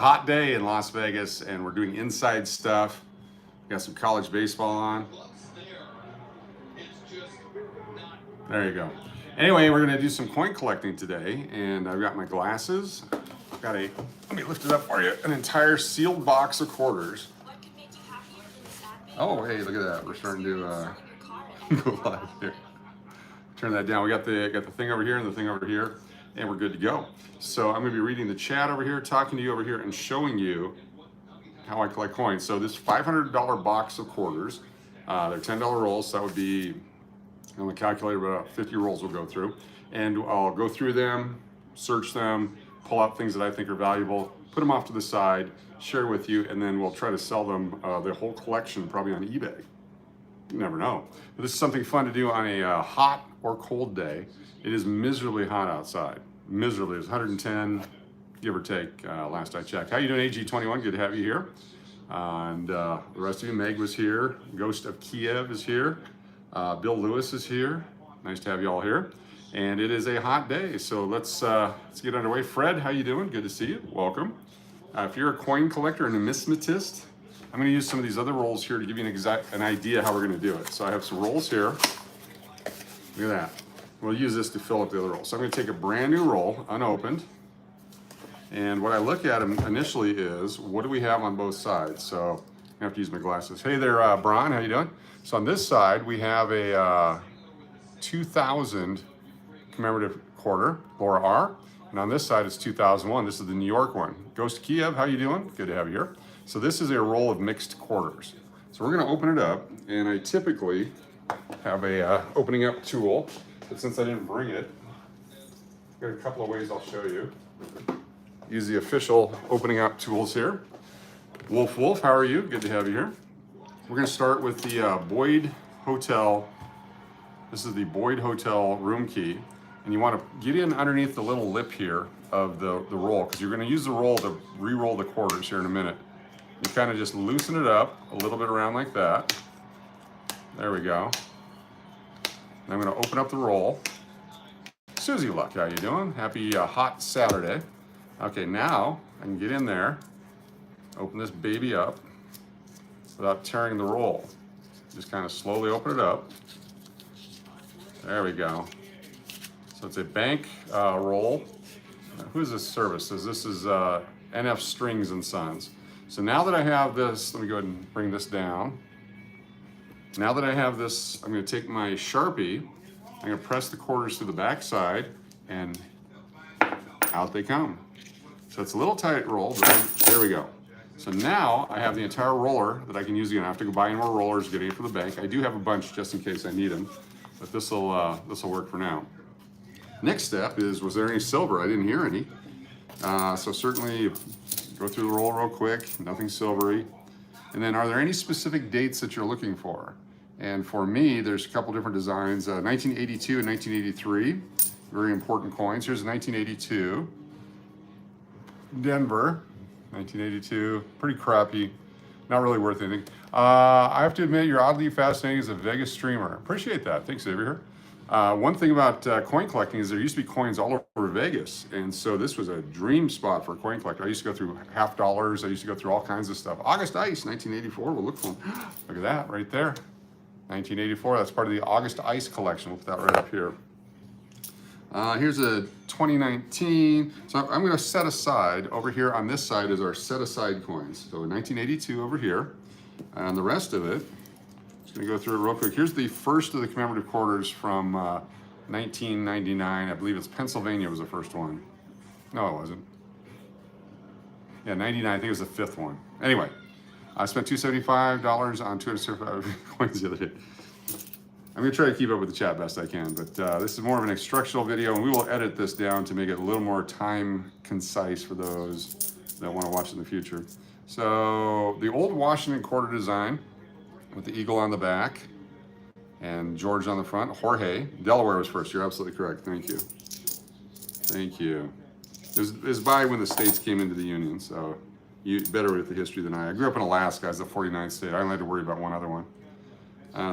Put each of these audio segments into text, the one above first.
hot day in Las Vegas, and we're doing inside stuff. Got some college baseball on. There you go. Anyway, we're gonna do some coin collecting today, and I've got my glasses. I've got let me lift it up for you, an entire sealed box of quarters. Oh, hey, look at that. We're starting to go live here. Turn that down. We got the thing over here and the thing over here, and we're good to go. So I'm gonna be reading the chat over here, talking to you over here, and showing you how I collect coins. So this $500 box of quarters, they're $10 rolls, so that would be on the calculator about 50 rolls we'll go through. And I'll go through them, search them, pull out things that I think are valuable, put them off to the side, share with you, and then we'll try to sell them, the whole collection, probably on eBay. You never know. But this is something fun to do on a hot or cold day. It is miserably hot outside. Miserably. It's 110, give or take, last I checked. How you doing, AG21? Good to have you here. And the rest of you, Meg was here. Ghost of Kiev is here. Bill Lewis is here. Nice to have you all here. And it is a hot day, so let's get underway. Fred, how you doing? Good to see you. Welcome. If you're a coin collector and a numismatist, I'm going to use some of these other rolls here to give you an idea how we're going to do it. So I have some rolls here. Look at that. We'll use this to fill up the other rolls. So I'm going to take a brand new roll, unopened. And what I look at initially is, what do we have on both sides? So I have to use my glasses. Hey there, Brian, how you doing? So on this side, we have a 2000 commemorative quarter, Laura R. And on this side, it's 2001. This is the New York one. Ghost of Kiev, how you doing? Good to have you here. So this is a roll of mixed quarters. So we're gonna open it up, and I typically have a opening up tool, but since I didn't bring it, I've got a couple of ways I'll show you. Use the official opening up tools here. Wolf, how are you? Good to have you here. We're gonna start with the Boyd Hotel. This is the Boyd Hotel room key. And you wanna get in underneath the little lip here of the roll, because you're gonna use the roll to re-roll the quarters here in a minute. You kind of just loosen it up a little bit around like that. There we go. And I'm gonna open up the roll. Suzy Luck, how you doing? Happy hot Saturday. Okay, now I can get in there, open this baby up without tearing the roll. Just kind of slowly open it up. There we go. So it's a bank roll. Who's this service? This is NF Strings and Sons. So now that I have this, let me go ahead and bring this down. Now that I have this, I'm going to take my Sharpie, I'm going to press the quarters to the back side, and out they come. So it's a little tight roll, but there we go. So now I have the entire roller that I can use again. I have to go buy any more rollers, get any for the bank. I do have a bunch just in case I need them, but this will work for now. Next step is, was there any silver? I didn't hear any. So certainly go through the roll real quick, nothing silvery. And then are there any specific dates that you're looking for? And for me, there's a couple different designs, 1982 and 1983, very important coins. Here's 1982, Denver, 1982, pretty crappy, not really worth anything. I have to admit, you're oddly fascinating as a Vegas streamer. Appreciate that, thanks Xavier. One thing about coin collecting is there used to be coins all over Vegas, and so this was a dream spot for a coin collector. I used to go through half dollars, I used to go through all kinds of stuff. August Ice, 1984, we'll look for them. Look at that right there, 1984, that's part of the August Ice collection. We'll put that right up here. Here's a 2019, so I'm gonna set aside, over here on this side is our set aside coins. So 1982 over here, and the rest of it, just gonna go through it real quick. Here's the first of the commemorative quarters from 1999. I believe it's Pennsylvania was the first one. No, it wasn't. Yeah, 99, I think it was the fifth one. Anyway, I spent $275 on 275 coins the other day. I'm gonna try to keep up with the chat best I can, but this is more of an instructional video, and we will edit this down to make it a little more time concise for those that wanna watch in the future. So the old Washington quarter design, with the eagle on the back and George on the front. Jorge, Delaware was first. You're absolutely correct. Thank you. Thank you. It was by when the states came into the Union, so you better with the history than I. I grew up in Alaska. It's the 49th state. I only had to worry about one other one.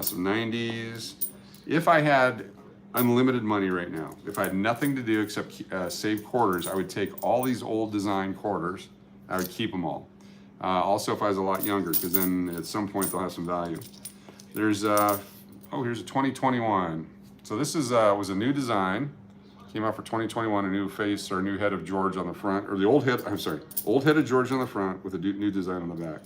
Some 90s. If I had unlimited money right now, if I had nothing to do except save quarters, I would take all these old design quarters I would keep them all. Also, if I was a lot younger, because then at some point they'll have some value. There's, oh, here's a 2021. So this is was a new design. Came out for 2021, a new face or a new head of George on the front, or the old head, I'm sorry, old head of George on the front with a new design on the back.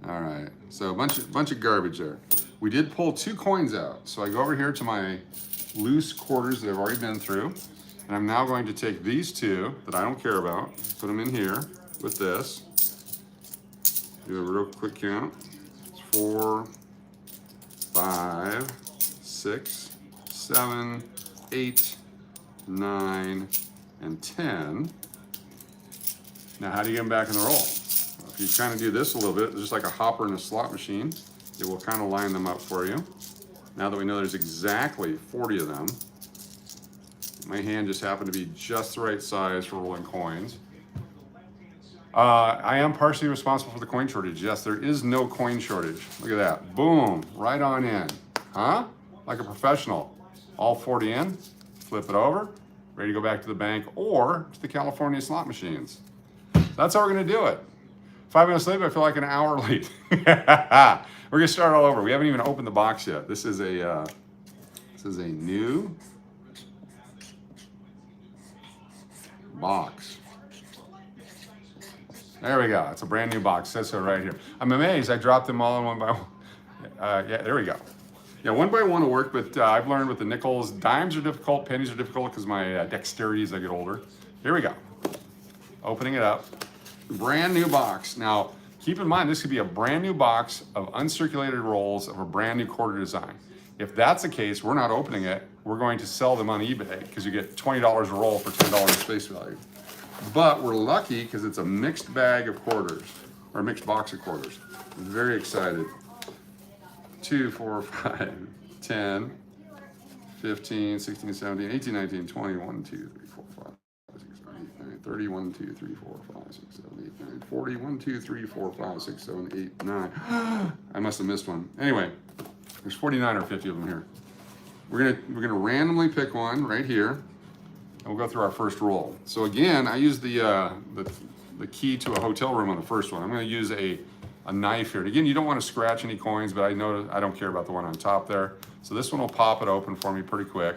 All right, so a bunch of garbage there. We did pull 2 coins out. So I go over here to my loose quarters that I've already been through. And I'm now going to take these 2 that I don't care about, put them in here with this. Do a real quick count. It's 4, 5, 6, 7, 8, 9, and 10. Now, how do you get them back in the roll? If you kind of do this a little bit, just like a hopper in a slot machine, it will kind of line them up for you. Now that we know there's exactly 40 of them, my hand just happened to be just the right size for rolling coins. I am partially responsible for the coin shortage. Yes, there is no coin shortage. Look at that. Boom, right on in. Huh? Like a professional. All 40 in, flip it over, ready to go back to the bank or to the California slot machines. That's how we're gonna do it. 5 minutes late, but I feel like an hour late. We're gonna start all over. We haven't even opened the box yet. This is a new box. There we go. It's a brand new box. It says so right here. I'm amazed. I dropped them all in one by one. Yeah, there we go. Yeah, one by one will work, but I've learned with the nickels, dimes are difficult, pennies are difficult because my dexterity as I get older. Here we go. Opening it up. Brand new box. Now, keep in mind, this could be a brand new box of uncirculated rolls of a brand new quarter design. If that's the case, we're not opening it. We're going to sell them on eBay because you get $20 a roll for $10 face value. But we're lucky because it's a mixed bag of quarters, or a mixed box of quarters. I'm very excited. 2, 4, 5, 10, 15, 16, 17, 18, 19, 20, 1, 2, 3, 4, 5, 6, 7, 8, 9, 30, 1, 2, 3, 4, 5, 6, 7, 8, 9, 40, 1, 2, 3, 4, 5, 6, 7, 8, 9. I must have missed one. Anyway, there's 49 or 50 of them here. We're gonna randomly pick one right here, and we'll go through our first roll. So again, I use the key to a hotel room on the first one. I'm gonna use a knife here. And again, you don't want to scratch any coins, but I don't care about the one on top there. So this one will pop it open for me pretty quick.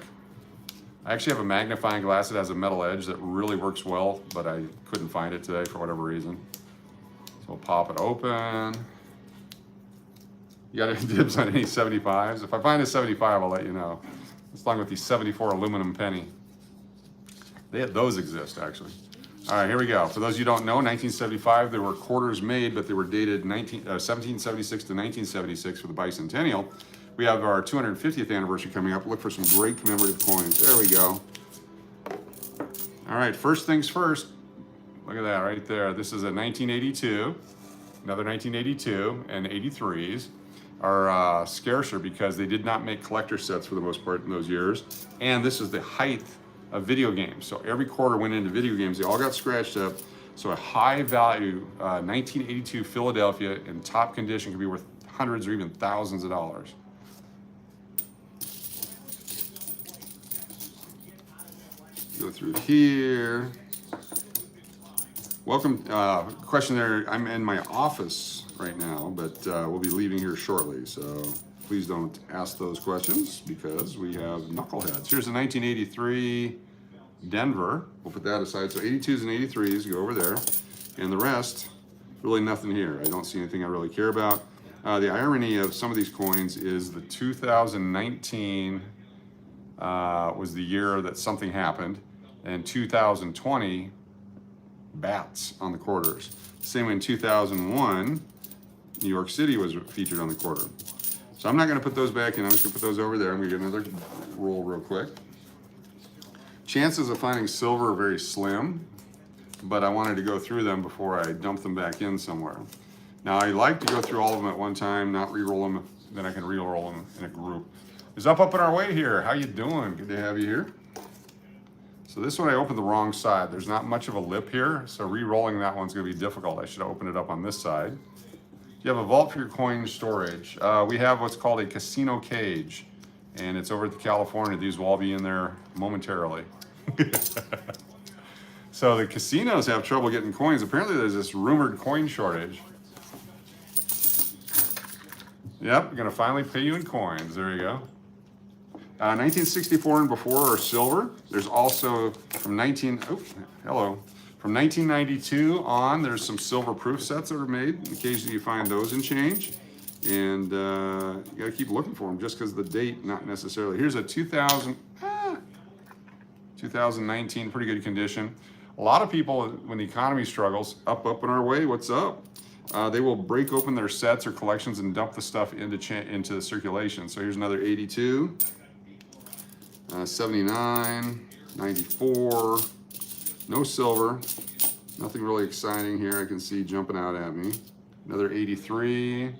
I actually have a magnifying glass that has a metal edge that really works well, but I couldn't find it today for whatever reason. So we'll pop it open. You got any dibs on any 75s? If I find a 75, I'll let you know. It's along with the 74 aluminum penny. Those exist, actually. All right, here we go. For those of you who don't know, 1975, there were quarters made, but they were dated 1776 to 1976 for the bicentennial. We have our 250th anniversary coming up. Look for some great commemorative coins. There we go. All right, first things first. Look at that right there. This is a 1982, another 1982, and 83s are scarcer because they did not make collector sets for the most part in those years. And this is the height of video games. So every quarter went into video games. They all got scratched up. So a high value 1982 Philadelphia in top condition could be worth hundreds or even thousands of dollars. Go through here. Welcome, question there. I'm in my office right now, but we'll be leaving here shortly. So please don't ask those questions because we have knuckleheads. Here's a 1983 Denver. We'll put that aside. So 82s and 83s go over there. And the rest, really nothing here. I don't see anything I really care about. The irony of some of these coins is the 2019 was the year that something happened. And 2020, bats on the quarters. Same way in 2001, New York City was featured on the quarter. So I'm not going to put those back in. I'm just going to put those over there. I'm going to get another roll real quick. Chances of finding silver are very slim, but I wanted to go through them before I dump them back in somewhere. Now, I like to go through all of them at one time, not re-roll them, then I can re-roll them in a group. Is up and our way here. How you doing? Good to have you here. So this one I opened the wrong side. There's not much of a lip here, so re-rolling that one's going to be difficult. I should open it up on this side. You have a vault for your coin storage. We have what's called a casino cage, and it's over at the California. These will all be in there momentarily. So the casinos have trouble getting coins. Apparently there's this rumored coin shortage. Yep, we're gonna finally pay you in coins. There you go. 1964 and before are silver. There's also from 1992 on, there's some silver proof sets that are made. Occasionally you find those in change. And you gotta keep looking for them just because the date, not necessarily. Here's a 2019, pretty good condition. A lot of people, when the economy struggles, up and our way, what's up? They will break open their sets or collections and dump the stuff into the circulation. So here's another 82, 79, 94, no silver, nothing really exciting here I can see jumping out at me. Another 83,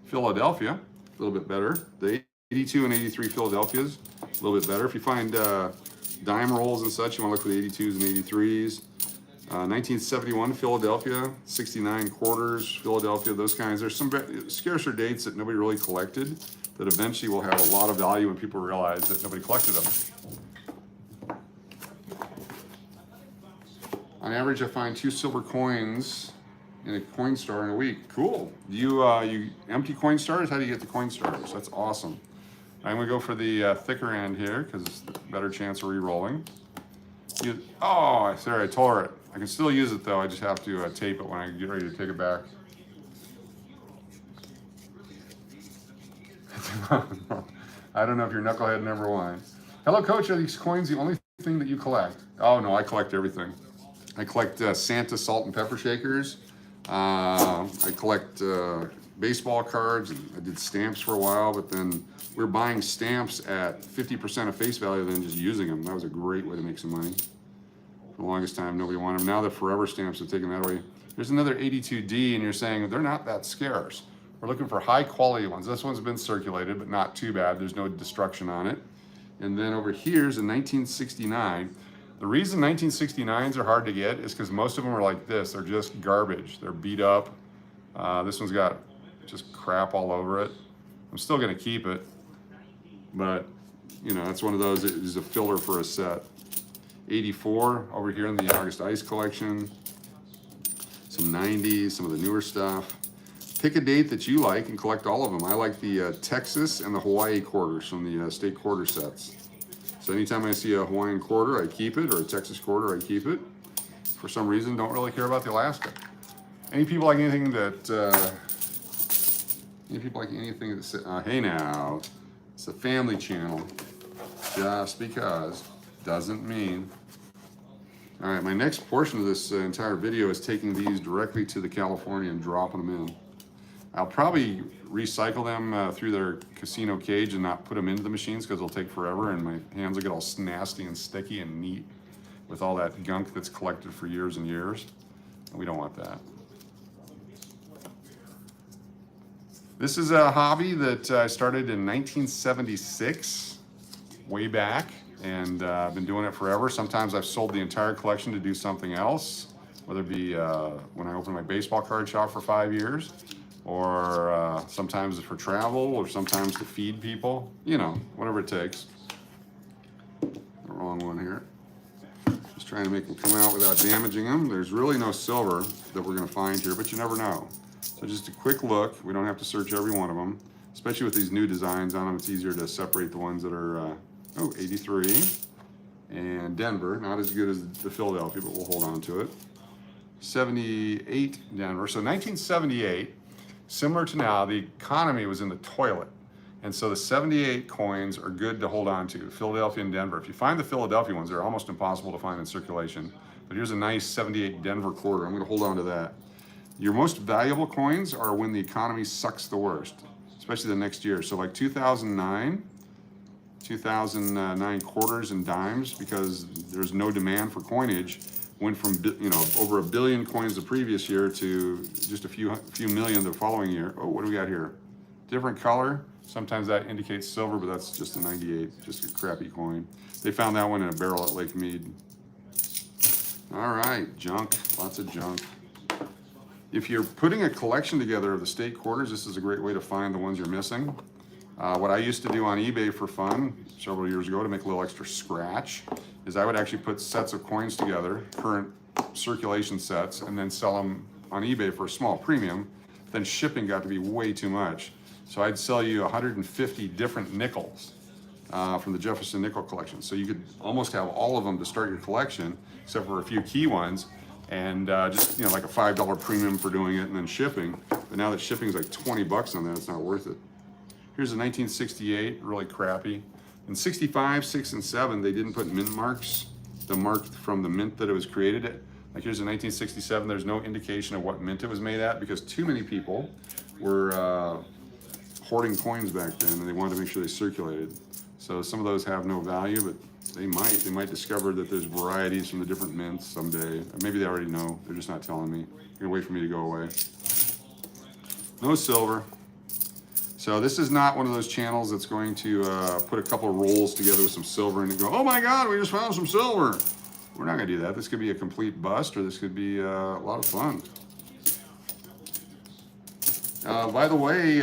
Philadelphia, a little bit better. The 82 and 83 Philadelphia's a little bit better. If you find dime rolls and such, you want to look for the 82s and 83s. 1971 Philadelphia, 69 quarters Philadelphia, those kinds. There's some scarcer dates that nobody really collected that eventually will have a lot of value when people realize that nobody collected them. On average, I find 2 silver coins in a coin star in a week. Cool. You empty coin stars? How do you get the coin stars? That's awesome. I'm gonna go for the thicker end here because better chance of re-rolling. Oh, sorry, I tore it. I can still use it though. I just have to tape it when I get ready to take it back. I don't know if you're knucklehead number 1. Hello, Coach. Are these coins the only thing that you collect? Oh no, I collect everything. I collect Santa salt and pepper shakers. I collect baseball cards. And I did stamps for a while, but then we were buying stamps at 50% of face value than just using them. That was a great way to make some money. For the longest time, nobody wanted them. Now the forever stamps have taken that away. There's another 82D, and you're saying they're not that scarce. We're looking for high quality ones. This one's been circulated, but not too bad. There's no destruction on it. And then over here's a 1969. The reason 1969s are hard to get is because most of them are like this. They're just garbage. They're beat up. This one's got just crap all over it. I'm still gonna keep it, but you know, it's one of those, it is a filler for a set. 84 over here in the August Ice collection. Some 90s, some of the newer stuff. Pick a date that you like and collect all of them. I like the Texas and the Hawaii quarters from the state quarter sets. So anytime I see a Hawaiian quarter, I keep it, or a Texas quarter, I keep it. For some reason, don't really care about the Alaska. Any people like anything that, hey now, it's a family channel. Just because doesn't mean. All right, my next portion of this entire video is taking these directly to the California and dropping them in. I'll probably recycle them through their casino cage and not put them into the machines because it'll take forever and my hands will get all nasty and sticky and neat with all that gunk that's collected for years and years. And we don't want that. This is a hobby that I started in 1976, way back, and I've been doing it forever. Sometimes I've sold the entire collection to do something else, whether it be when I opened my baseball card shop for 5 years, or sometimes it's for travel, or sometimes to feed people, you know, whatever it takes. The wrong one here. Just trying to make them come out without damaging them. There's really no silver that we're gonna find here, but you never know. So just a quick look. We don't have to search every one of them, especially with these new designs on them. It's easier to separate the ones that are, 83. And Denver, not as good as the Philadelphia, but we'll hold on to it. 78 Denver. So 1978, similar to now, the economy was in the toilet. And so the 78 coins are good to hold on to, Philadelphia and Denver. If you find the Philadelphia ones, they're almost impossible to find in circulation. But here's a nice 78 Denver quarter. I'm gonna hold on to that. Your most valuable coins are when the economy sucks the worst, especially the next year. So like 2009 quarters and dimes, because there's no demand for coinage, went from over 1 billion coins the previous year to just a few million the following year. Oh, what do we got here? Different color. Sometimes that indicates silver, but that's just a 98, just a crappy coin. They found that one in a barrel at Lake Mead. All right, junk, lots of junk. If you're putting a collection together of the state quarters, this is a great way to find the ones you're missing. What I used to do on eBay for fun several years ago to make a little extra scratch is I would actually put sets of coins together, current circulation sets and then sell them on eBay for a small premium, then shipping got to be way too much. So I'd sell you 150 different nickels from the Jefferson nickel collection. So you could almost have all of them to start your collection, except for a few key ones, and just, you know, like a $5 premium for doing it and then shipping. But now that shipping is like 20 bucks on that, it's not worth it. Here's a 1968, really crappy. In 65, 6, and 7, they didn't put mint marks, the mark from the mint that it was created at. Like here's a 1967, there's no indication of what mint it was made at because too many people were hoarding coins back then and they wanted to make sure they circulated. So some of those have no value, but they might discover that there's varieties from the different mints someday. Or maybe they already know, they're just not telling me. They're gonna wait for me to go away. No silver. So this is not one of those channels that's going to put a couple of rolls together with some silver and go, oh my God, we just found some silver. We're not gonna do that. This could be a complete bust or this could be a lot of fun. By the way,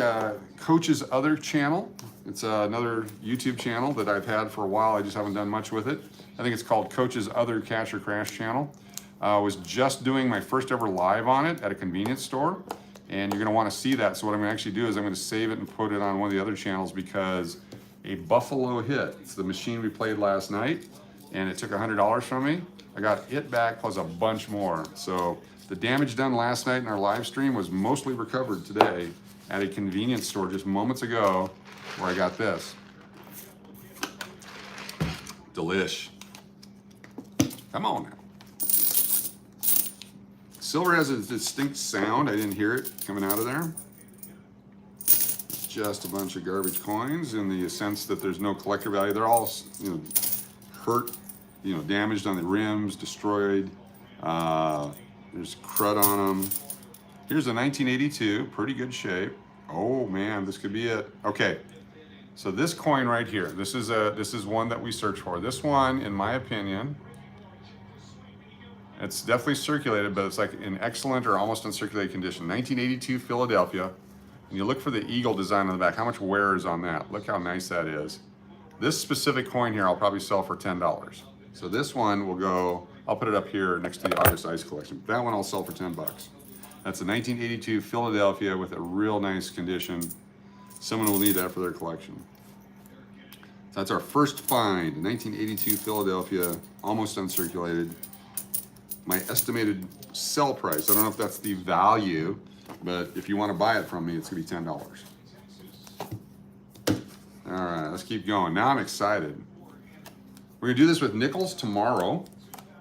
Coach's other channel, it's another YouTube channel that I've had for a while. I just haven't done much with it. I think it's called Coach's Other Cash or Crash channel. I was just doing my first ever live on it at a convenience store. And you're gonna wanna see that. So what I'm gonna actually do is I'm gonna save it and put it on one of the other channels because a Buffalo hit, it's the machine we played last night, and it took $100 from me. I got it back plus a bunch more. So the damage done last night in our live stream was mostly recovered today at a convenience store just moments ago where I got this. Delish. Come on now. Silver has a distinct sound. I didn't hear it coming out of there. It's just a bunch of garbage coins in the sense that there's no collector value. They're all, you know, hurt, you know, damaged on the rims, destroyed. There's crud on them. Here's a 1982, pretty good shape. Oh man, this could be it. Okay, so this coin right here, this is one that we search for. This one, in my opinion, it's definitely circulated, but it's like in excellent or almost uncirculated condition. 1982 Philadelphia. And you look for the eagle design on the back. How much wear is on that? Look how nice that is. This specific coin here, I'll probably sell for $10. So this one will go, I'll put it up here next to the August Ice collection. That one I'll sell for 10 bucks. That's a 1982 Philadelphia with a real nice condition. Someone will need that for their collection. So that's our first find, 1982 Philadelphia, almost uncirculated. My estimated sell price, I don't know if that's the value, but if you want to buy it from me, it's gonna be $10. All right, let's keep going. Now I'm excited. We're gonna do this with nickels tomorrow,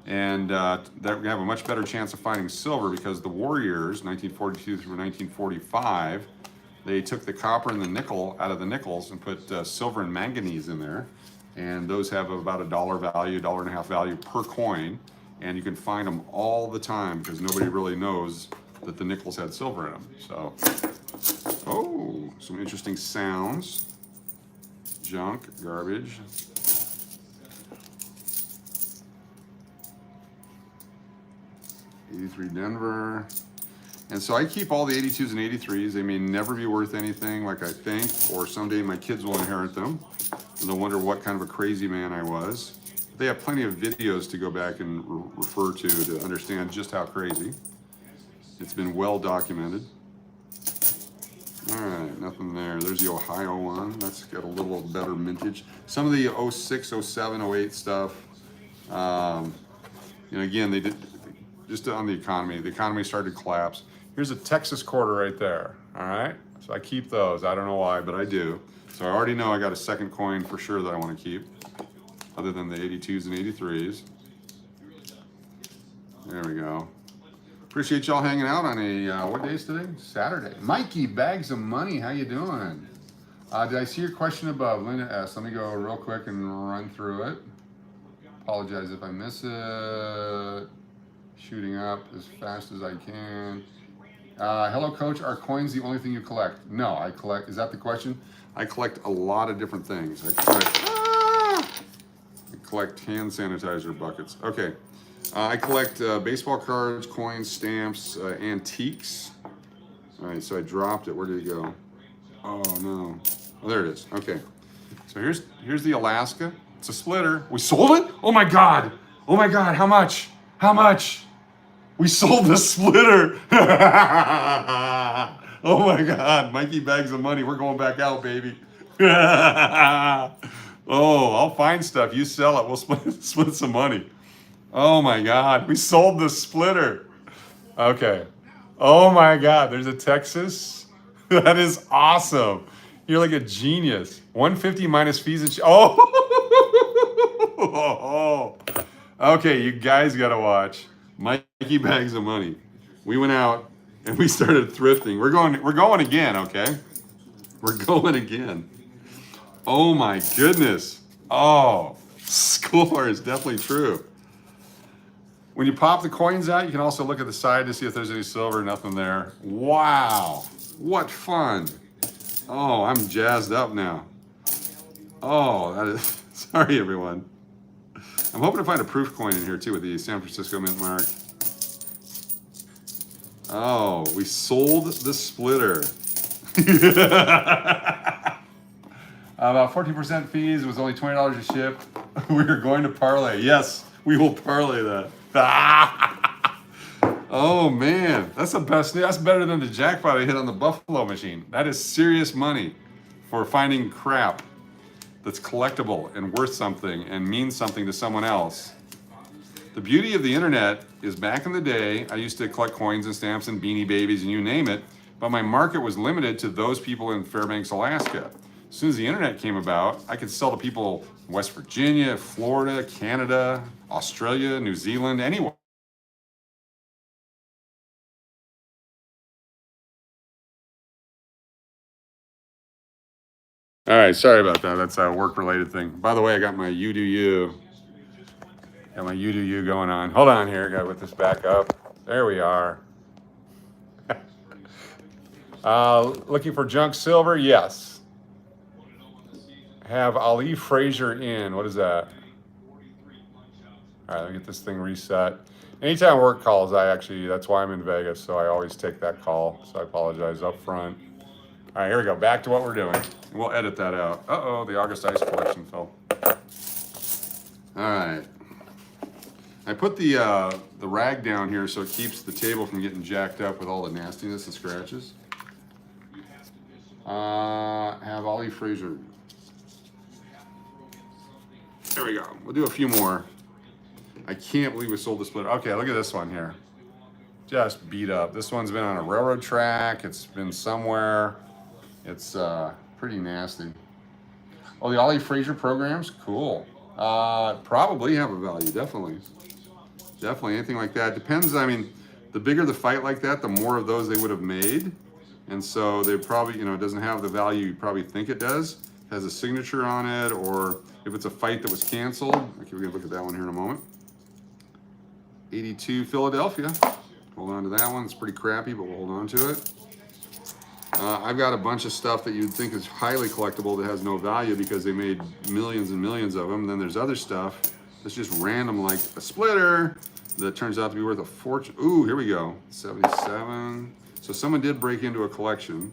and we're gonna have a much better chance of finding silver because the Warriors, 1942 through 1945, they took the copper and the nickel out of the nickels and put silver and manganese in there, and those have about $1 value, $1.50 value per coin. And you can find them all the time because nobody really knows that the nickels had silver in them. So, oh, some interesting sounds. Junk, garbage. '83 Denver. And so I keep all the 82s and 83s. They may never be worth anything like I think, or someday my kids will inherit them. And they'll wonder what kind of a crazy man I was. They have plenty of videos to go back and refer to understand just how crazy. It's been well documented. All right, nothing there. There's the Ohio one. That's got a little better mintage. Some of the 06, 07, 08 stuff, you know, again, they did just on the economy. The economy started to collapse. Here's a Texas quarter right there, all right? So I keep those. I don't know why, but I do. So I already know I got a second coin for sure that I want to keep, other than the 82s and 83s. There we go. Appreciate y'all hanging out on a, what day is today? Saturday. Mikey, bags of money, how you doing? Did I see your question above? Linda asked. Let me go real quick and run through it. Apologize if I miss it. Shooting up as fast as I can. Hello, Coach. Are coins the only thing you collect? No, I collect. Is that the question? I collect a lot of different things. I collect hand sanitizer buckets. Okay. I collect baseball cards, coins, stamps, antiques. All right, so I dropped it. Where did it go? Oh, no. Oh, there it is. Okay. So here's the Alaska. It's a splitter. We sold it? Oh, my God. Oh, my God. How much? How much? We sold the splitter. Oh my God, Mikey bags of money. We're going back out, baby. Oh, I'll find stuff. You sell it. We'll split some money. Oh my God, we sold the splitter. Okay. Oh my God, there's a Texas. That is awesome. You're like a genius. 150 minus fees and oh. Okay, you guys gotta watch. Mikey bags of money. We went out and we started thrifting. We're going again, okay? We're going again. Oh my goodness. Oh, score is definitely true. When you pop the coins out, you can also look at the side to see if there's any silver. Nothing there. Wow, what fun. Oh, I'm jazzed up now. Oh, that is, sorry everyone. I'm hoping to find a proof coin in here too with the San Francisco Mint mark. Oh, we sold the splitter. About 14% fees. It was only $20 a ship. We are going to parlay. Yes, we will parlay that. Oh man, that's the best. That's better than the jackpot I hit on the Buffalo machine. That is serious money for finding crap that's collectible and worth something and means something to someone else. The beauty of the internet is back in the day, I used to collect coins and stamps and Beanie Babies and you name it, but my market was limited to those people in Fairbanks, Alaska. As soon as the internet came about, I could sell to people in West Virginia, Florida, Canada, Australia, New Zealand, anywhere. All right, sorry about that. That's a work-related thing. By the way, I got my You Do You. Got my You Do You going on. Hold on here, gotta whip this back up. There we are. Looking for junk silver? Yes. Have Ali Frazier in. What is that? All right, let me get this thing reset. Anytime work calls, that's why I'm in Vegas, so I always take that call. So I apologize up front. All right, here we go. Back to what we're doing. We'll edit that out. Uh-oh, the August Ice collection fell. All right. I put the rag down here so it keeps the table from getting jacked up with all the nastiness and scratches. Have Ollie Frazier. There we go. We'll do a few more. I can't believe we sold the splitter. Okay, look at this one here. Just beat up. This one's been on a railroad track. It's been somewhere. It's pretty nasty. Oh, the Ollie Frazier programs? Cool. Probably have a value, definitely. Definitely, anything like that. Depends, I mean, the bigger the fight like that, the more of those they would have made. And so they probably, it doesn't have the value you probably think it does. It has a signature on it, or if it's a fight that was canceled. Okay, we're gonna look at that one here in a moment. 82 Philadelphia. Hold on to that one. It's pretty crappy, but we'll hold on to it. I've got a bunch of stuff that you'd think is highly collectible that has no value because they made millions and millions of them. And then there's other stuff that's just random, like a splitter that turns out to be worth a fortune. Ooh, here we go. 77. So someone did break into a collection,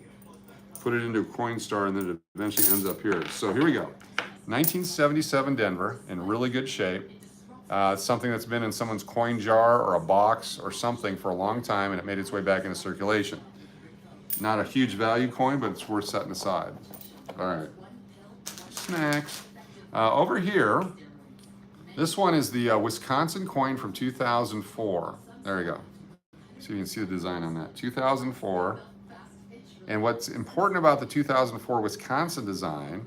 put it into a Coinstar, and then it eventually ends up here. So here we go. 1977 Denver, in really good shape. Something that's been in someone's coin jar or a box or something for a long time, and it made its way back into circulation. Not a huge value coin, but it's worth setting aside. All right. Snacks. Over here, this one is the Wisconsin coin from 2004. There we go. So you can see the design on that. 2004. And what's important about the 2004 Wisconsin design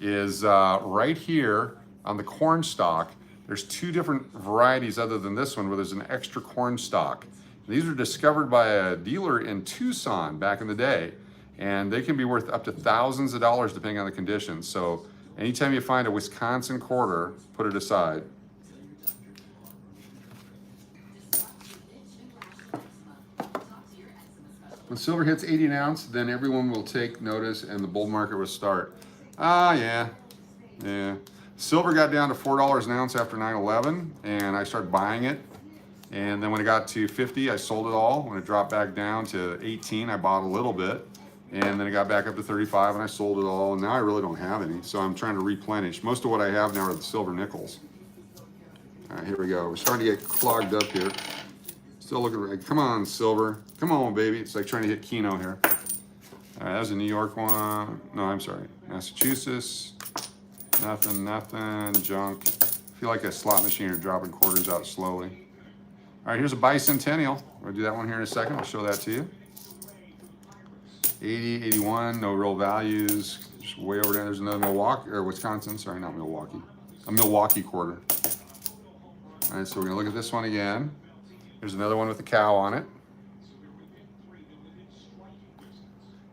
is right here on the corn stalk, there's two different varieties other than this one where there's an extra corn stalk. These were discovered by a dealer in Tucson back in the day, and they can be worth up to thousands of dollars depending on the conditions. So anytime you find a Wisconsin quarter, put it aside. When silver hits 80 an ounce, then everyone will take notice and the bull market will start. Yeah. Silver got down to $4 an ounce after 9/11, and I started buying it. And then when it got to 50, I sold it all. When it dropped back down to 18, I bought a little bit. And then it got back up to 35, and I sold it all. And now I really don't have any, so I'm trying to replenish. Most of what I have now are the silver nickels. All right, here we go. We're starting to get clogged up here. Still looking like, come on, silver. Come on, baby. It's like trying to hit Keno here. All right, that was a New York one. No, I'm sorry. Massachusetts. Nothing. Junk. I feel like a slot machine are dropping quarters out slowly. All right, here's a bicentennial. We'll do that one here in a second. I'll show that to you. 80, 81, no real values. Just way over there. There's another Milwaukee, or Wisconsin. Sorry, not Milwaukee. A Milwaukee quarter. All right, so we're gonna look at this one again. There's another one with a cow on it.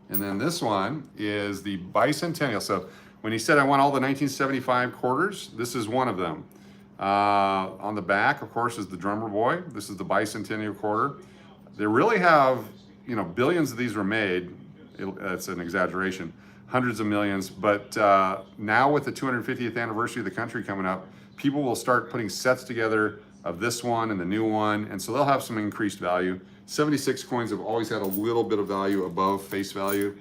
And then this one is the bicentennial. So when he said I want all the 1975 quarters, this is one of them. On the back, of course, is the drummer boy. This is the bicentennial quarter. They really have, you know, billions of these were made. It's an exaggeration, hundreds of millions. But now with the 250th anniversary of the country coming up, people will start putting sets together of this one and the new one, and so they'll have some increased value. 76 coins have always had a little bit of value above face value.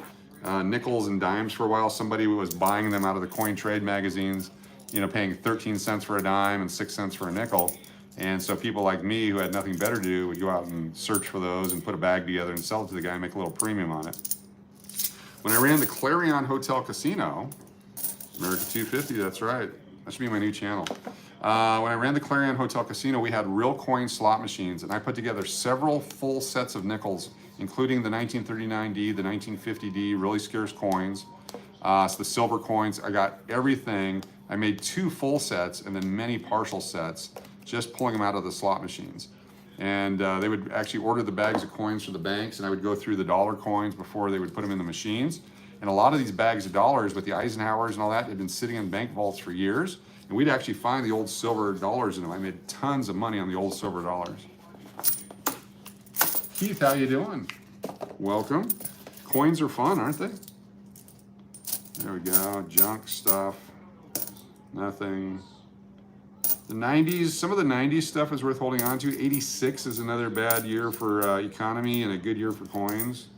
Nickels and dimes for a while, somebody was buying them out of the coin trade magazines, you know, paying 13 cents for a dime and 6 cents for a nickel. And so people like me who had nothing better to do would go out and search for those and put a bag together and sell it to the guy and make a little premium on it. When I ran the Clarion Hotel Casino, America 250, that's right. That should be my new channel. When I ran the Clarion Hotel Casino, we had real coin slot machines, and I put together several full sets of nickels, including the 1939D, the 1950D, really scarce coins, so the silver coins. I got everything. I made 2 full sets and then many partial sets, just pulling them out of the slot machines. And they would actually order the bags of coins for the banks, and I would go through the dollar coins before they would put them in the machines. And a lot of these bags of dollars with the Eisenhowers and all that had been sitting in bank vaults for years. And we'd actually find the old silver dollars in them. I made tons of money on the old silver dollars. Keith, how you doing? Welcome. Coins are fun, aren't they? There we go. Junk stuff. Nothing. The 90s, some of the 90s stuff is worth holding on to. 86 is another bad year for economy and a good year for coins.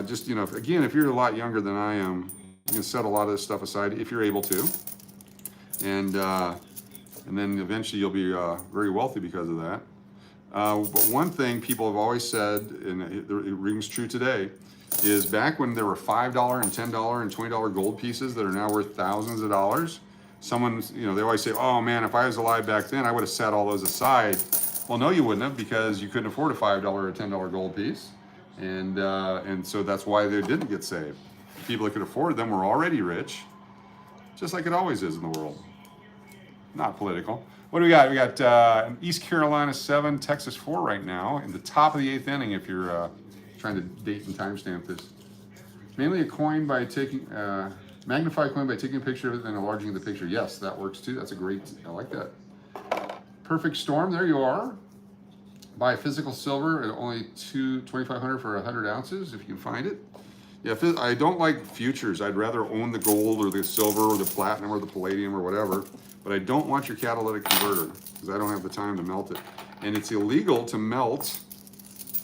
Just, you know, again, if you're a lot younger than I am, you can set a lot of this stuff aside if you're able to. And then eventually you'll be very wealthy because of that. But one thing people have always said, and it rings true today, is back when there were $5 and $10 and $20 gold pieces that are now worth thousands of dollars, someone, you know, they always say, oh man, if I was alive back then, I would have set all those aside. Well, no, you wouldn't have, because you couldn't afford a $5 or $10 gold piece. And so that's why they didn't get saved. People that could afford them were already rich, just like it always is in the world. Not political. What do we got? We got East Carolina 7, Texas 4 right now, in the top of the 8th inning if you're trying to date and timestamp this. Mainly a coin by taking, magnify coin by taking a picture of it and enlarging the picture. Yes, that works too. That's a great, I like that. Perfect Storm, there you are. Buy physical silver at only $2,500 for 100 ounces if you can find it. Yeah, I don't like futures. I'd rather own the gold or the silver or the platinum or the palladium or whatever, but I don't want your catalytic converter because I don't have the time to melt it. And it's illegal to melt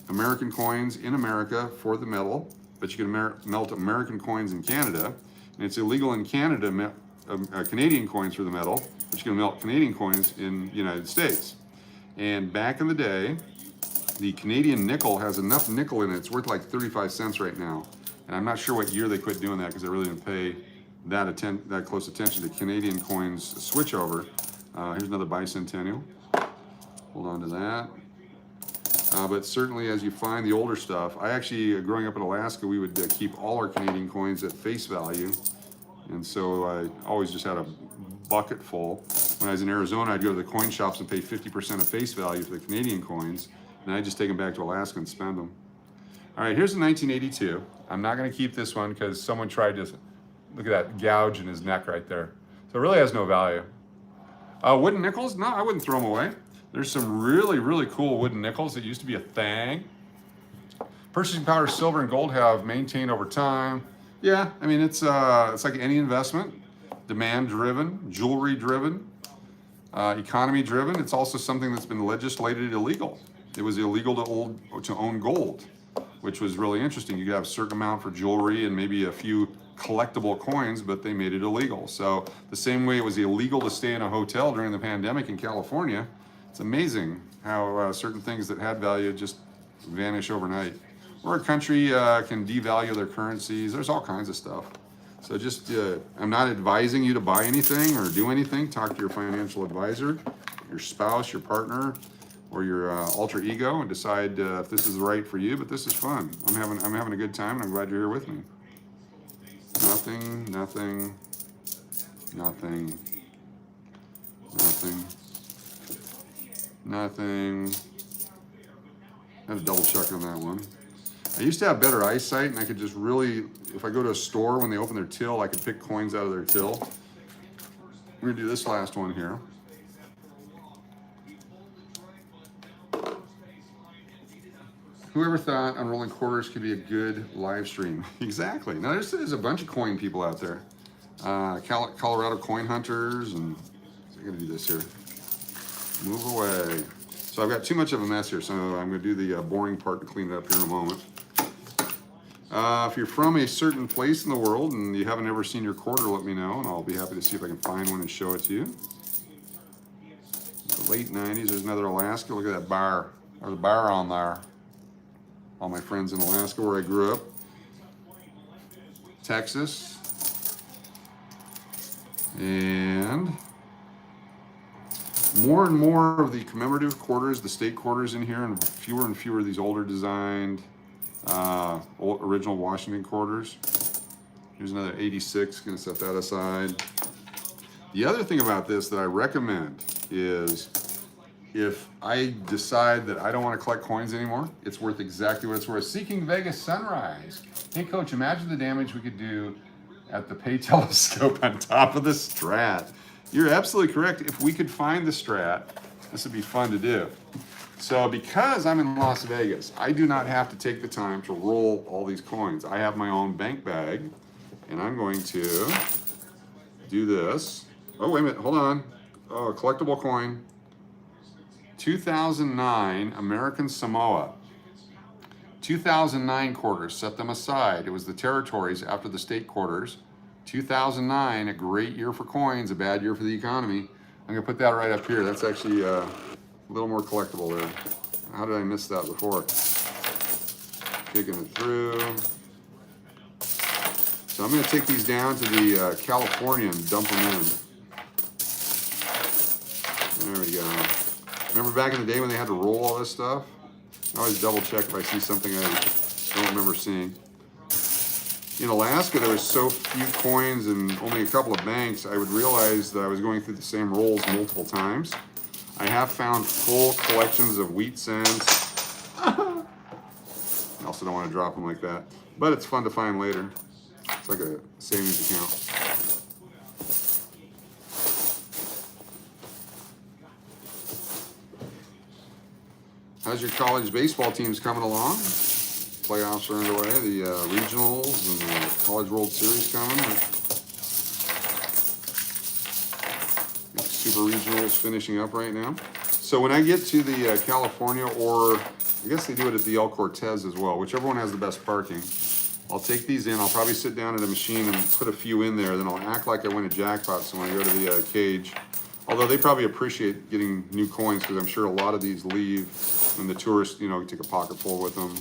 American coins in America for the metal, but you can melt American coins in Canada. And it's illegal in Canada, Canadian coins for the metal, but you can melt Canadian coins in the United States. And back in the day, the Canadian nickel has enough nickel in it. It's worth like 35 cents right now. And I'm not sure what year they quit doing that because they really didn't pay that close attention to Canadian coins switch over. Here's another bicentennial. Hold on to that. But certainly as you find the older stuff, I actually, growing up in Alaska, we would keep all our Canadian coins at face value. And so I always just had a bucket full. When I was in Arizona, I'd go to the coin shops and pay 50% of face value for the Canadian coins. And I'd just take them back to Alaska and spend them. All right, here's a 1982. I'm not going to keep this one because someone tried to, look at that gouge in his neck right there. So it really has no value. Wooden nickels? No, I wouldn't throw them away. There's some really, really cool wooden nickels that used to be a thing. Purchasing power, silver and gold have maintained over time. Yeah, I mean, it's like any investment. Demand-driven, jewelry-driven, economy-driven. It's also something that's been legislated illegal. It was illegal to own gold, which was really interesting. You could have a certain amount for jewelry and maybe a few collectible coins, but they made it illegal. So the same way it was illegal to stay in a hotel during the pandemic in California, It's amazing how certain things that had value just vanish overnight. Or a country can devalue their currencies. There's all kinds of stuff. So just, I'm not advising you to buy anything or do anything. Talk to your financial advisor, your spouse, your partner, or your alter ego, and decide if this is right for you. But this is fun. I'm having a good time, and I'm glad you're here with me. Nothing, nothing, nothing, nothing, nothing. I had to double check on that one. I used to have better eyesight, and I could just really, if I go to a store when they open their till, I could pick coins out of their till. We're gonna do this last one here. Whoever thought unrolling quarters could be a good live stream? Exactly. Now there's a bunch of coin people out there. Colorado coin hunters, and I'm gonna do this here. Move away. So I've got too much of a mess here, so I'm gonna do the boring part and clean it up here in a moment. If you're from a certain place in the world and you haven't ever seen your quarter, let me know, and I'll be happy to see if I can find one and show it to you. The late 90s, there's another Alaska. Look at that bar. There's a bar on there. All my friends in Alaska, where I grew up. Texas. And more of the commemorative quarters, the state quarters in here, and fewer of these older designed, original Washington quarters. Here's another 86, gonna set that aside. The other thing about this that I recommend is if I decide that I don't want to collect coins anymore, it's worth exactly what it's worth. Seeking Vegas Sunrise. Hey coach, imagine the damage we could do at the Pay telescope on top of the Strat. You're absolutely correct. If we could find the Strat, this would be fun to do. So because I'm in Las Vegas, I do not have to take the time to roll all these coins. I have my own bank bag, and I'm going to do this. Oh, wait a minute, hold on. Oh, a collectible coin. 2009 American Samoa. 2009 quarters, set them aside. It was the territories after the state quarters. 2009, a great year for coins, a bad year for the economy. I'm gonna put that right up here. That's actually a little more collectible there. How did I miss that before? Kicking it through. So I'm gonna take these down to the California and dump them in. There we go. Remember back in the day when they had to roll all this stuff? I always double check if I see something I don't remember seeing. In Alaska, there was so few coins and only a couple of banks, I would realize that I was going through the same rolls multiple times. I have found full collections of wheat cents. I also don't want to drop them like that, but it's fun to find later. It's like a savings account. How's your college baseball teams coming along? Playoffs are underway, the regionals and the College World Series coming. Super regionals finishing up right now. So when I get to the California, or I guess they do it at the El Cortez as well, whichever one has the best parking, I'll take these in. I'll probably sit down at a machine and put a few in there. Then I'll act like I win a jackpot. So when I go to the cage, although they probably appreciate getting new coins because I'm sure a lot of these leave when the tourists, you know, take a pocket full with them.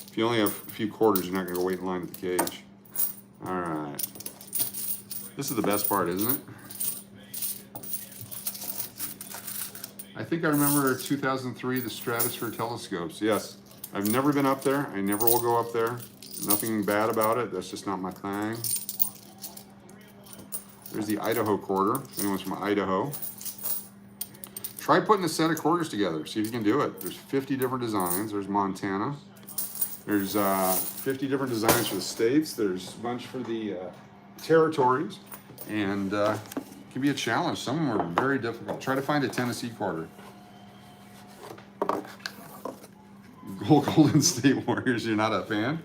If you only have a few quarters, you're not going to go wait in line at the cage. All right. This is the best part, isn't it? I think I remember 2003, the Stratosphere telescopes. Yes, I've never been up there. I never will go up there. Nothing bad about it. That's just not my thing. There's the Idaho quarter. If anyone's from Idaho, try putting a set of quarters together. See if you can do it. There's 50 different designs. There's Montana. There's 50 different designs for the states. There's a bunch for the territories. And it can be a challenge. Some of them are very difficult. Try to find a Tennessee quarter. Golden State Warriors, you're not a fan?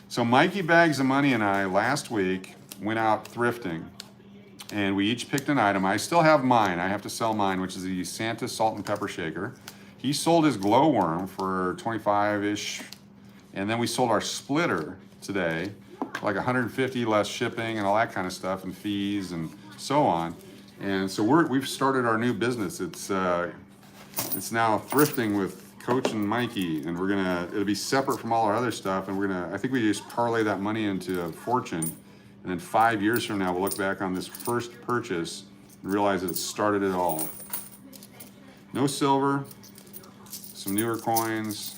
So Mikey Bags of Money and I last week went out thrifting, and we each picked an item. I still have mine. I have to sell mine, which is the Santa Salt and Pepper Shaker. He sold his glowworm for 25-ish, and then we sold our splitter today, like 150 less shipping and all that kind of stuff, and fees and so on. And so we've started our new business. It's It's now thrifting with Coach and Mikey, and it'll be separate from all our other stuff, and I think we just parlay that money into a fortune, and then 5 years from now, we'll look back on this first purchase and realize that it started it all. No silver, some newer coins.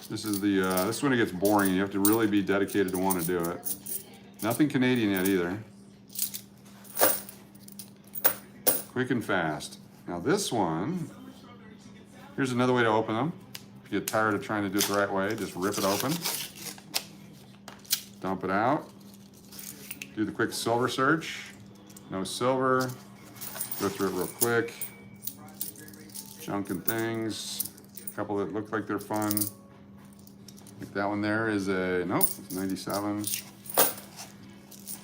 This is this is when it gets boring, and you have to really be dedicated to want to do it. Nothing Canadian yet either. Quick and fast. Now this one, here's another way to open them. If you get tired of trying to do it the right way, just rip it open. Dump it out. Do the quick silver search. No silver. Go through it real quick. Junk and things. A couple that look like they're fun. Like that one there is nope, it's 97. A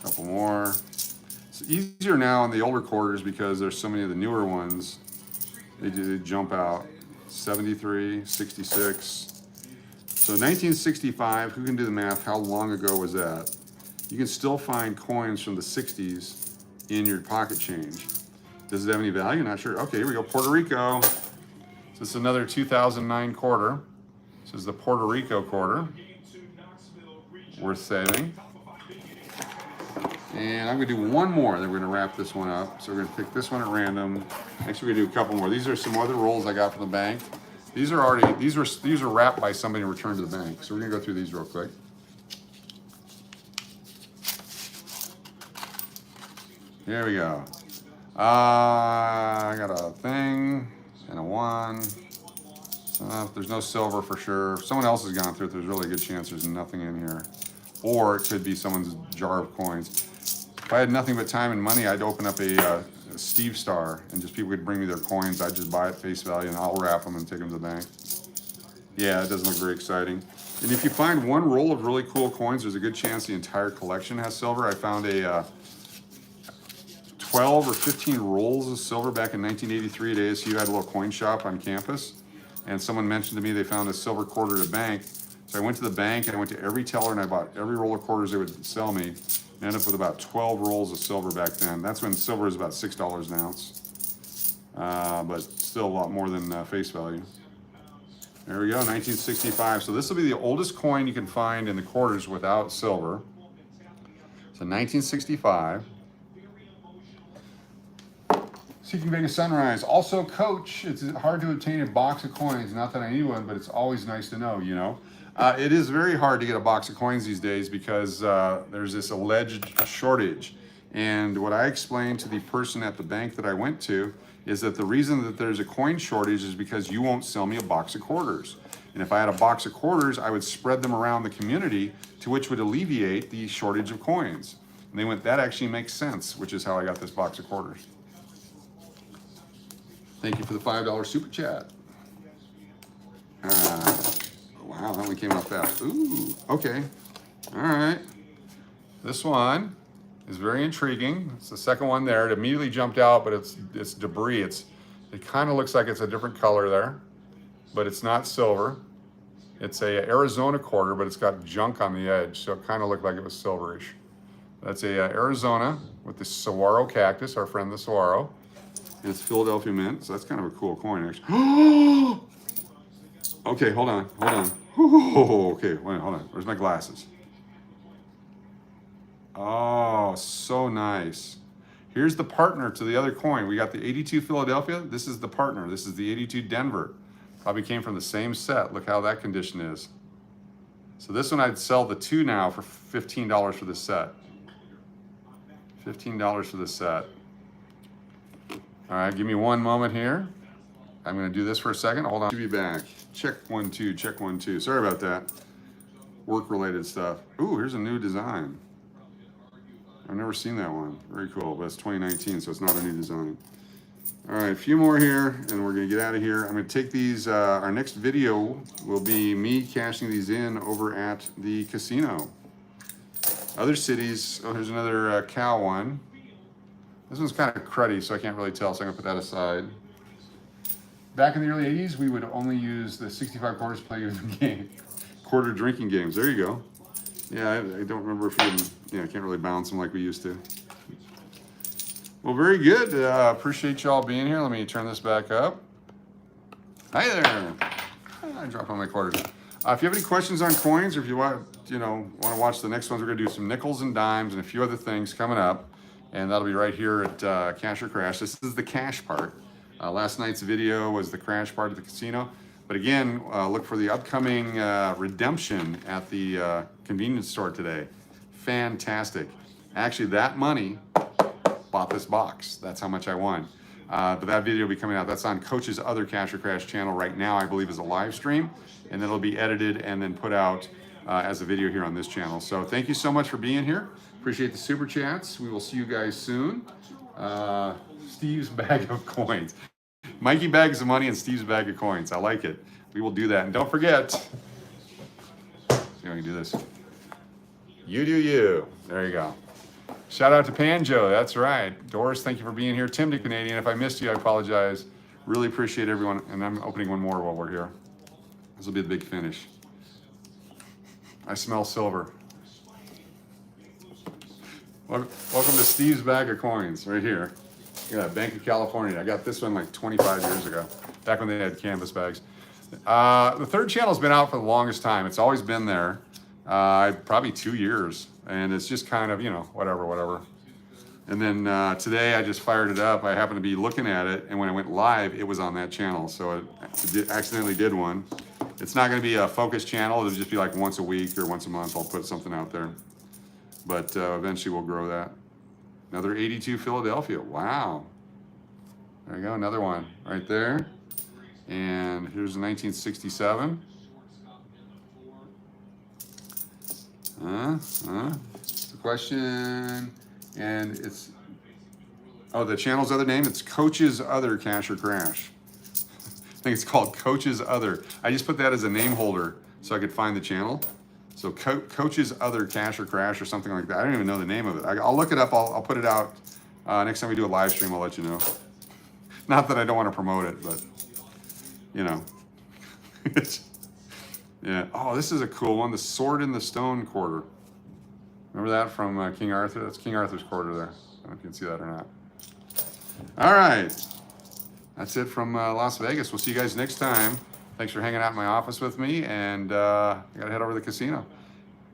couple more. It's easier now on the older quarters because there's so many of the newer ones. They jump out. 73, 66. So 1965, who can do the math? How long ago was that? You can still find coins from the 60s in your pocket change. Does it have any value? Not sure. Okay, here we go. Puerto Rico. So this is another 2009 quarter. This is the Puerto Rico quarter. Worth saving. And I'm gonna do one more, then we're gonna wrap this one up. So we're gonna pick this one at random. Next we're gonna do a couple more. These are some other rolls I got from the bank. These are wrapped by somebody and returned to the bank. So we're gonna go through these real quick. Here we go. I got a thing and a one. There's no silver for sure. If someone else has gone through it, there's really a good chance there's nothing in here. Or it could be someone's jar of coins. If I had nothing but time and money, I'd open up a Steve Star and just people could bring me their coins. I'd just buy it face value and I'll wrap them and take them to the bank. Yeah, it doesn't look very exciting. And if you find one roll of really cool coins, there's a good chance the entire collection has silver. I found a 12 or 15 rolls of silver back in 1983 at ASU. I had a little coin shop on campus. And someone mentioned to me they found a silver quarter at a bank. So I went to the bank and I went to every teller and I bought every roll of quarters they would sell me. I ended up with about 12 rolls of silver back then. That's when silver was about $6 an ounce. But still a lot more than face value. There we go, 1965. So this will be the oldest coin you can find in the quarters without silver. So 1965. Seeking Vegas Sunrise. Also, Coach, it's hard to obtain a box of coins. Not that I need one, but it's always nice to know, you know. It is very hard to get a box of coins these days because there's this alleged shortage. And what I explained to the person at the bank that I went to is that the reason that there's a coin shortage is because you won't sell me a box of quarters. And if I had a box of quarters, I would spread them around the community, to which would alleviate the shortage of coins. And they went, that actually makes sense, which is how I got this box of quarters. Thank you for the $5 super chat. Wow, that one came out fast. Ooh, okay. All right. This one is very intriguing. It's the second one there. It immediately jumped out, but it's debris. It kind of looks like it's a different color there, but it's not silver. It's a Arizona quarter, but it's got junk on the edge, so it kind of looked like it was silverish. That's a Arizona with the saguaro cactus, our friend the saguaro. And it's Philadelphia mint, so that's kind of a cool coin, actually. Okay, hold on. Okay, wait, hold on. Where's my glasses? Oh, so nice. Here's the partner to the other coin. We got the 82 Philadelphia. This is the partner. This is the 82 Denver. Probably came from the same set. Look how that condition is. So this one I'd sell the two now for $15 for this set. $15 for this set. All right, give me one moment here. I'm gonna do this for a second. Hold on, to be back. Check 1, 2, check 1, 2. Sorry about that. Work-related stuff. Ooh, here's a new design. I've never seen that one. Very cool, but it's 2019, so it's not a new design. All right, a few more here, and we're gonna get out of here. I'm gonna take these, our next video will be me cashing these in over at the casino. Other cities, oh, here's another cow one. This one's kind of cruddy, so I can't really tell, so I'm gonna put that aside. Back in the early 80s, we would only use the 65 quarters to play the game. Quarter drinking games, there you go. Yeah, I don't remember if we can, yeah, I can't really balance them like we used to. Well, very good. Appreciate y'all being here. Let me turn this back up. Hi there. I dropped all my quarters. If you have any questions on coins, or if you want, want to watch the next ones, we're going to do some nickels and dimes and a few other things coming up. And that'll be right here at Cash or Crash. This is the cash part. Last night's video was the crash part of the casino. But again, look for the upcoming redemption at the convenience store today. Fantastic. Actually, that money bought this box. That's how much I won. But that video will be coming out. That's on Coach's other Cash or Crash channel right now, I believe is a live stream. And then it'll be edited and then put out as a video here on this channel. So thank you so much for being here. Appreciate the super chats. We will see you guys soon. Steve's bag of coins. Mikey bags of money and Steve's bag of coins. I like it. We will do that. And don't forget, see how we can do this. You do you. There you go. Shout out to Panjo. That's right. Doris, thank you for being here. Tim the Canadian. If I missed you, I apologize. Really appreciate everyone. And I'm opening one more while we're here. This will be the big finish. I smell silver. Welcome to Steve's bag of coins right here. Yeah, Bank of California. I got this one like 25 years ago, back when they had canvas bags. The third channel's been out for the longest time. It's always been there, probably 2 years. And it's just kind of, whatever. And then today I just fired it up. I happened to be looking at it, and when I went live, it was on that channel. So it accidentally did one. It's not going to be a focus channel. It'll just be like once a week or once a month. I'll put something out there. But eventually we'll grow that. Another 82 Philadelphia. Wow. There you go. Another one right there. And here's a 1967. It's a question. And it's, the channel's other name. It's Coach's Other Cash or Crash. I think it's called Coach's Other. I just put that as a name holder so I could find the channel. So Coach's Other Cash or Crash or something like that. I don't even know the name of it. I'll look it up. I'll put it out. Next time we do a live stream, I'll let you know. Not that I don't want to promote it, but, yeah. Oh, this is a cool one. The Sword in the Stone quarter. Remember that from King Arthur? That's King Arthur's quarter there. I don't know if you can see that or not. All right. That's it from Las Vegas. We'll see you guys next time. Thanks for hanging out in my office with me, and I gotta head over to the casino.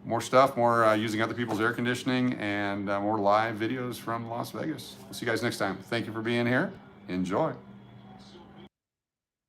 More stuff, more using other people's air conditioning, and more live videos from Las Vegas. We'll see you guys next time. Thank you for being here. Enjoy.